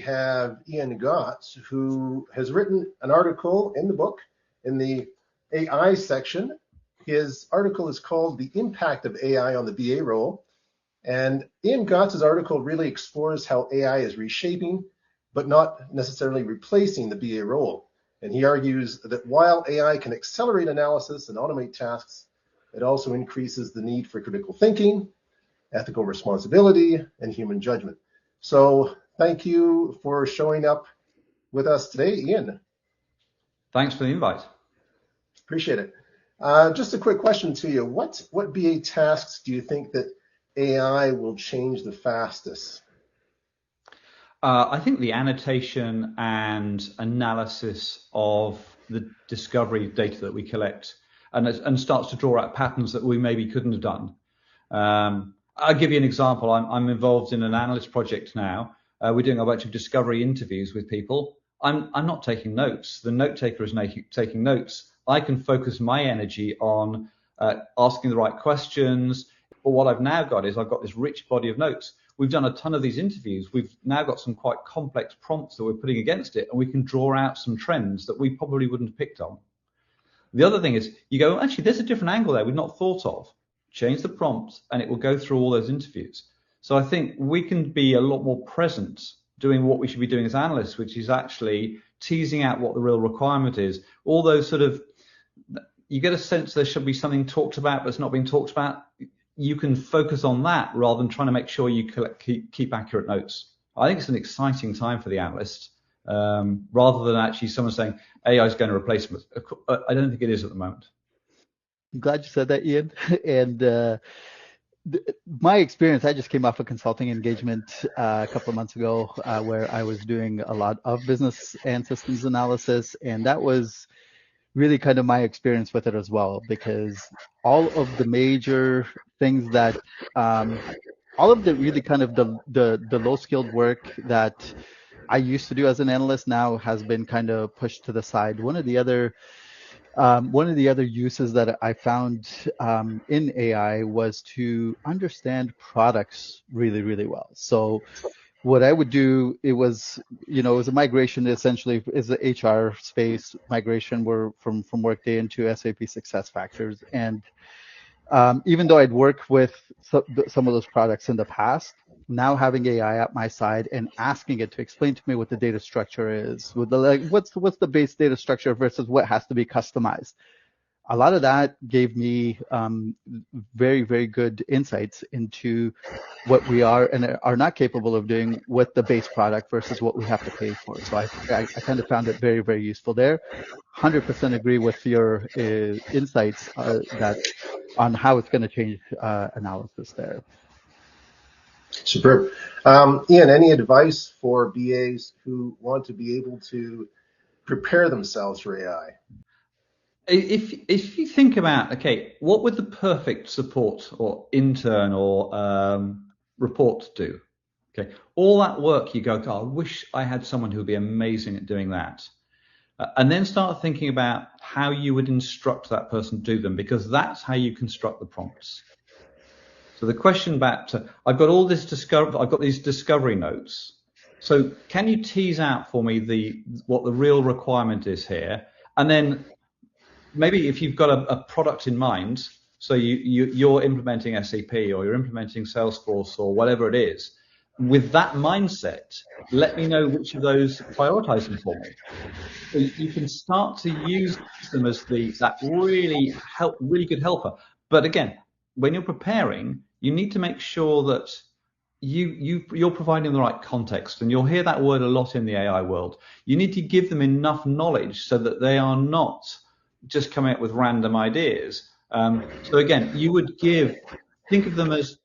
have Ian Gotts, who has written an article in the book in the AI section. His article is called The Impact of AI on the BA Role. And Ian Gotts' article really explores how AI is reshaping, but not necessarily replacing the BA role. And he argues that while AI can accelerate analysis and automate tasks, it also increases the need for critical thinking, ethical responsibility, and human judgment. So thank you for showing up with us today, Ian. Thanks for the invite. Appreciate it. Just a quick question to you. What BA tasks do you think that AI will change the fastest? I think the annotation and analysis of the discovery data that we collect and starts to draw out patterns that we maybe couldn't have done. I'll give you an example. I'm involved in an analyst project now. We're doing a bunch of discovery interviews with people. I'm not taking notes. The note taker is taking notes. I can focus my energy on asking the right questions. But what I've now got is I've got this rich body of notes. We've done a ton of these interviews. We've now got some quite complex prompts that we're putting against it, and we can draw out some trends that we probably wouldn't have picked on. The other thing is you go, actually, there's a different angle there we've not thought of. Change the prompt, and it will go through all those interviews. So I think we can be a lot more present doing what we should be doing as analysts, which is actually teasing out what the real requirement is. All those sort of, you get a sense there should be something talked about, but it's not being talked about. You can focus on that rather than trying to make sure you keep accurate notes. I think it's an exciting time for the analyst, rather than actually someone saying AI is going to replace them. I don't think it is at the moment. I'm glad you said that, Ian. And my experience, I just came off a consulting engagement a couple of months ago where I was doing a lot of business and systems analysis, and that was really kind of my experience with it as well, because all of the major things that, all of the really kind of the low skilled work that I used to do as an analyst now has been kind of pushed to the side. One of the other uses that I found in AI was to understand products really, really well. So what I would do, it was a migration, essentially is the HR space migration from Workday into SAP SuccessFactors. And even though I'd worked with some of those products in the past, now having AI at my side and asking it to explain to me what the data structure is, with what's the base data structure versus what has to be customized. A lot of that gave me very, very good insights into what we are and are not capable of doing with the base product versus what we have to pay for. So I kind of found it very, very useful there. 100% agree with your insights on how it's going to change analysis there. Superb. Ian, any advice for BAs who want to be able to prepare themselves for AI? If you think about, okay, what would the perfect support or intern or report do? Okay, all that work you go, oh, I wish I had someone who would be amazing at doing that. And then start thinking about how you would instruct that person to do them, because that's how you construct the prompts. So the question back to, I've got all this I've got these discovery notes. So can you tease out for me what the real requirement is here? And then maybe if you've got a product in mind, so you're implementing SAP or you're implementing Salesforce or whatever it is, with that mindset, let me know which of those prioritize them for me. So you can start to use them as that really good helper. But again, when you're preparing, you need to make sure that you're providing the right context, and you'll hear that word a lot in the AI world. You need to give them enough knowledge so that they are not just coming up with random ideas. So again, you would think of them as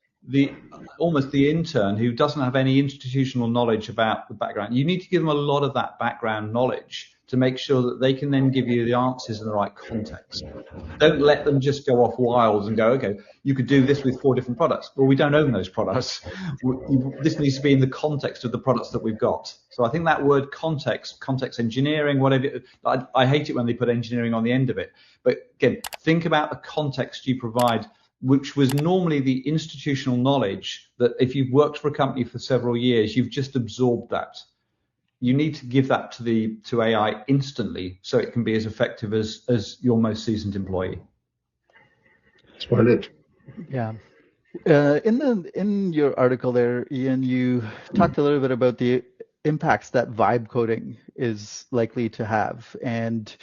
almost the intern who doesn't have any institutional knowledge about the background. You need to give them a lot of that background knowledge to make sure that they can then give you the answers in the right context. Don't let them just go off wild and go, okay, you could do this with 4 different products. Well, we don't own those products. This needs to be in the context of the products that we've got. So I think that word context engineering, whatever, I hate it when they put engineering on the end of it. But again, think about the context you provide, which was normally the institutional knowledge that if you've worked for a company for several years, you've just absorbed that. you need to give that to AI instantly so it can be as effective as your most seasoned employee. Splendid. Yeah. In your article there, Ian, you talked a little bit about the impacts that vibe coding is likely to have, and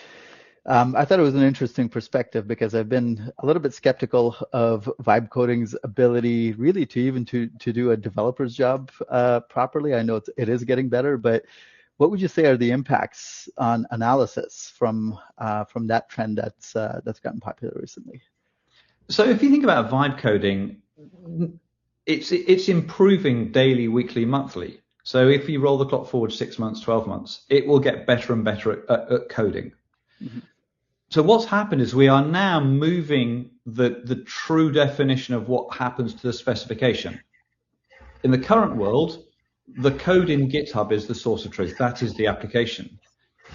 I thought it was an interesting perspective because I've been a little bit skeptical of vibe coding's ability really to do a developer's job properly. I know it is getting better, but what would you say are the impacts on analysis from that trend that's gotten popular recently? So if you think about vibe coding, it's improving daily, weekly, monthly. So if you roll the clock forward 6 months, 12 months, it will get better and better at coding. Mm-hmm. So what's happened is we are now moving the true definition of what happens to the specification. In the current world, the code in GitHub is the source of truth. That is the application.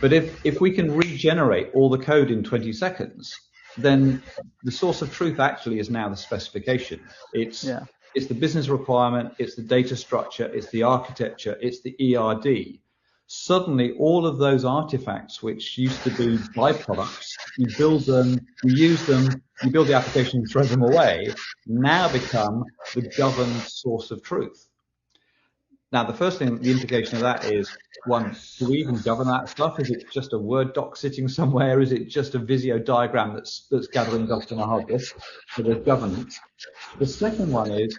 But if we can regenerate all the code in 20 seconds, then the source of truth actually is now the specification. It's the business requirement, it's the data structure, it's the architecture, it's the ERD. Suddenly, all of those artifacts, which used to be byproducts, you build them, you use them, you build the application and throw them away, now become the governed source of truth. Now, the first thing, the implication of that is, one, do we even govern that stuff? Is it just a Word doc sitting somewhere? Is it just a Visio diagram that's gathering dust on a hard disk? So there's governance. The second one is,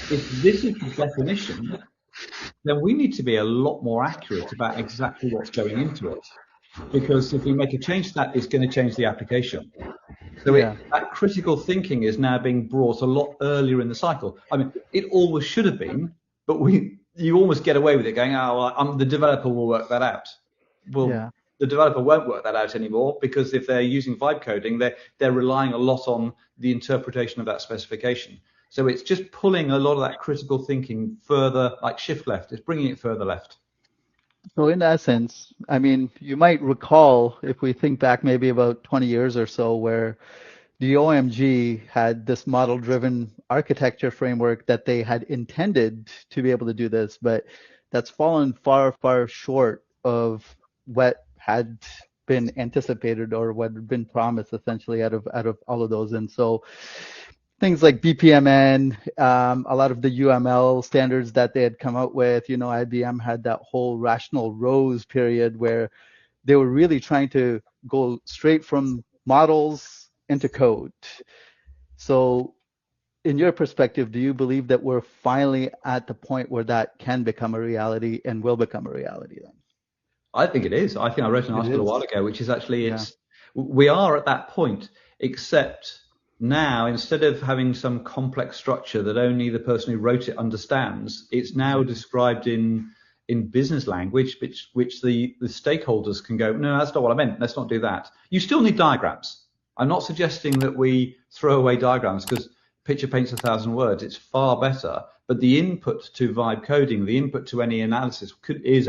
if this is the definition, then we need to be a lot more accurate about exactly what's going into it. Because if we make a change to that, it's going to change the application. So that critical thinking is now being brought a lot earlier in the cycle. I mean, it always should have been, but you almost get away with it going, the developer will work that out. Well, the developer won't work that out anymore, because if they're using vibe coding, they're relying a lot on the interpretation of that specification. So it's just pulling a lot of that critical thinking further, like shift left. It's bringing it further left. So in that sense, I mean, you might recall, if we think back maybe about 20 years or so, where the OMG had this model-driven architecture framework that they had intended to be able to do this, but that's fallen far, far short of what had been anticipated or what had been promised essentially out of all of those. And so things like BPMN, a lot of the UML standards that they had come out with, IBM had that whole rational rows period where they were really trying to go straight from models into code. So in your perspective, do you believe that we're finally at the point where that can become a reality and will become a reality then? I think it is. I think I wrote an article a while ago, which is actually, we are at that point, except now, instead of having some complex structure that only the person who wrote it understands, it's now described in business language, which the stakeholders can go, no, that's not what I meant. Let's not do that. You still need diagrams. I'm not suggesting that we throw away diagrams, because picture paints 1,000 words. It's far better. But the input to vibe coding, the input to any analysis is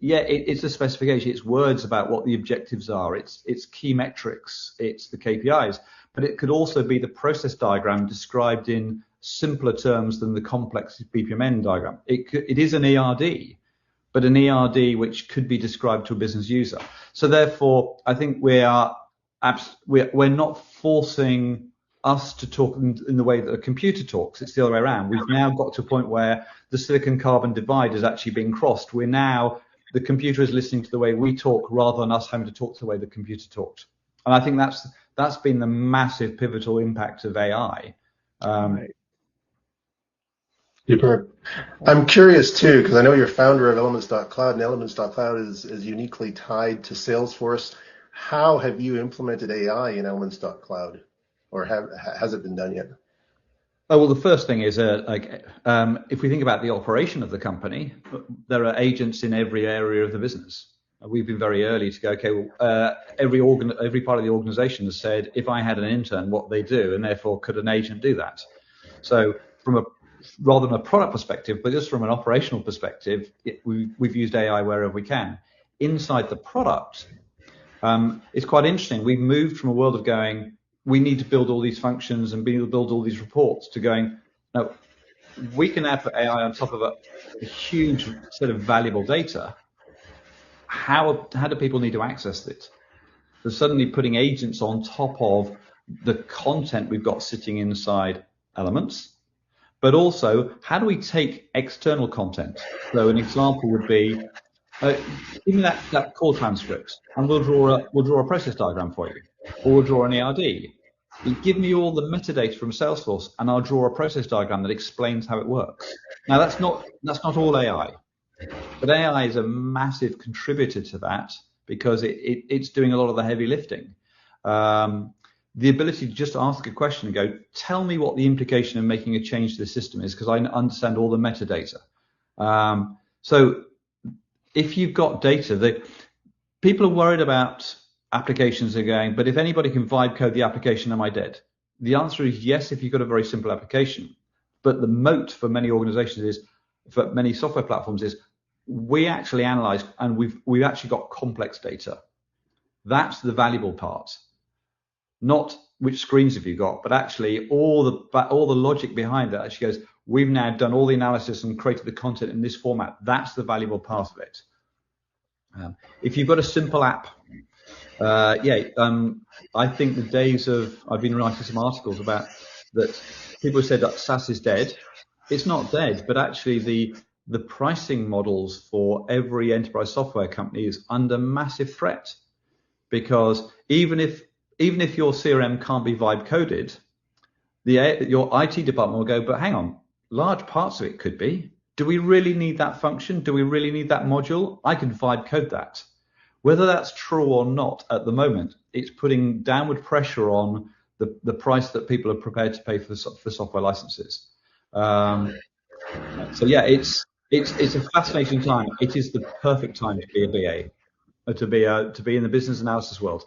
it's a specification. It's words about what the objectives are. It's key metrics. It's the KPIs. But it could also be the process diagram described in simpler terms than the complex BPMN diagram. It is an ERD, but an ERD which could be described to a business user. So therefore, I think we're not forcing us to talk in the way that a computer talks. It's the other way around. We've now got to a point where the silicon carbon divide is actually being crossed. The computer is listening to the way we talk rather than us having to talk to the way the computer talked. And I think that's been the massive pivotal impact of AI. Super. I'm curious too, because I know you're founder of Elements.cloud, and Elements.cloud is uniquely tied to Salesforce. How have you implemented AI in Elements.cloud, or has it been done yet? Oh, well, the first thing is, if we think about the operation of the company, there are agents in every area of the business. We've been very early to go, okay, well, every part of the organization has said, if I had an intern, what they do, and therefore could an agent do that? So rather than a product perspective, but just from an operational perspective, we've used AI wherever we can. Inside the product, it's quite interesting. We've moved from a world of going, we need to build all these functions and build all these reports, to going, no, we can now put AI on top of a huge set of valuable data. How do people need to access it? So suddenly putting agents on top of the content we've got sitting inside elements, but also how do we take external content? So an example would be, give me that call transcript, and we'll draw a process diagram for you, or we'll draw an ERD. Give me all the metadata from Salesforce, and I'll draw a process diagram that explains how it works. Now that's not all AI, but AI is a massive contributor to that because it's doing a lot of the heavy lifting. The ability to just ask a question and go, tell me what the implication of making a change to the system is, because I understand all the metadata. So if you've got data, people are worried about applications are going, but if anybody can vibe code the application, am I dead? The answer is yes, if you've got a very simple application. But the moat for many organizations for many software platforms is, we actually analyze, and we've actually got complex data. That's the valuable part. Not which screens have you got, but actually all the logic behind that actually goes, we've now done all the analysis and created the content in this format. That's the valuable part of it. If you've got a simple app, I think the days of, I've been writing some articles about that, people said that SaaS is dead. It's not dead, but actually the pricing models for every enterprise software company is under massive threat, because even if your CRM can't be vibe coded, your IT department will go, but hang on, large parts of it could be. Do we really need that function? Do we really need that module? I can vibe code that. Whether that's true or not at the moment, it's putting downward pressure on the price that people are prepared to pay for software licenses. So yeah, it's a fascinating time. It is the perfect time to be a BA, to be in the business analysis world.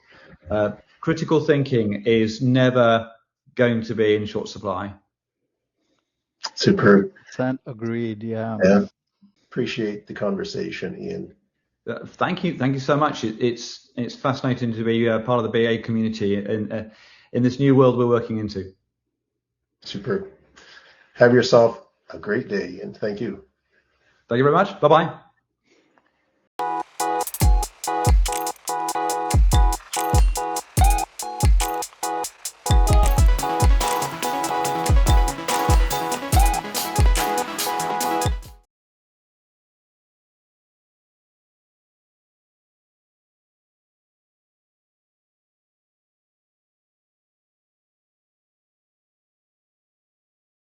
Critical thinking is never going to be in short supply. Superb. Agreed. Yeah. Appreciate the conversation, Ian. Thank you so much. It's fascinating to be part of the BA community in this new world we're working into. Superb. Have yourself a great day, and thank you. Thank you very much. Bye-bye.